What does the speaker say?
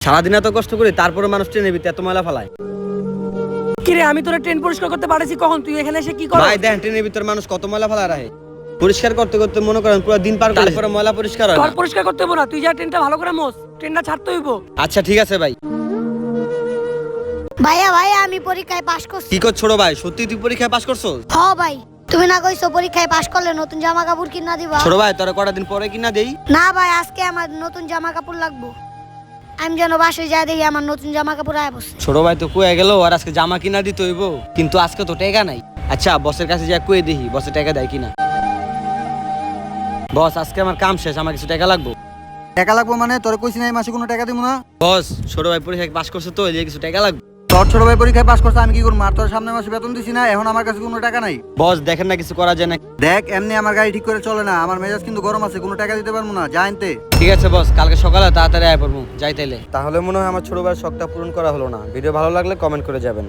সারাদিন এত কষ্ট করি তারপরে মানুষ ট্রেনের ভিতরে এত ময়লা ফেলায়। কিরে আমি তোরা ট্রেন পরিষ্কার করতে পারছি কখন, তুই এখানে এসে কি কর? ভাই দেখেন ট্রেনের ভিতরে মানুষ কত ময়লা ফেলা রাখে, পরিষ্কার করতে করতে মনে করেন পুরো দিন পার করে তারপরে ময়লা পরিষ্কার হয় তোর না। পরিষ্কার করতে হবো না, তুই যা ট্রেনটা ভালো করে মোছ, ট্রেনটা ছাড়তে হইব। আচ্ছা ঠিক আছে ভাই। ভাইয়া ভাইয়া আমি পরীক্ষায় পাশ করছি। কি কর ছোট ভাই, সত্যি তুই পরীক্ষায় পাস করছো? হ ভাই, তুমি না কইছো পরীক্ষায় পাশ করলে নতুন জামা কাপড় কিনা দিবা? ছোট ভাই তোরা কটা দিন পরে কিনা দেই? না ভাই, আজকে আমার নতুন জামা কাপড় লাগবো। আমি যেন বাসায় যাই দেখি আমার নতুন জামা কাপড় আয় বসে। ছোট ভাই তো কয়ে গেল আর আজকে জামা কিনা দিতে হইব, কিন্তু আজকে তো টাকা নাই। আচ্ছা বসের কাছে যা কয়ে দেখি বসে টাকা দেয় কিনা। বস আজকে আমার কাম শেষ, আমার কিছু টাকা লাগবে। টাকা লাগবো মানে? তোর কইছি না এই মাসে কোনো টাকা দিব না। বস ছোট ভাই পরীক্ষায় পাস করছে তো এই লিগে কিছু টাকা লাগবে। তোর ছোট ভাই পরীক্ষায় পাস করছে, আমি কি করবো? আর তোর সামনের মাসে বেতন দিছি না, এখন আমার কাছে কোনো টাকা নাই। বস দেখেন না কিছু করা যায় না। দেখ এমনি আমার গাড়ি ঠিক করে চলে না, আমার মেজাজ কিন্তু গরম আছে, কোনো টাকা দিতে পারবো না, যা আনতে। ঠিক আছে বস, কালকে সকালে তাড়াতাড়ি আয় পড়বো যাই তাইলে। তাহলে মনে হয় আমার ছোট ভাইয়ের শখটা পূরণ করা হলো না। ভিডিও ভালো লাগলে কমেন্ট করে যাবেন।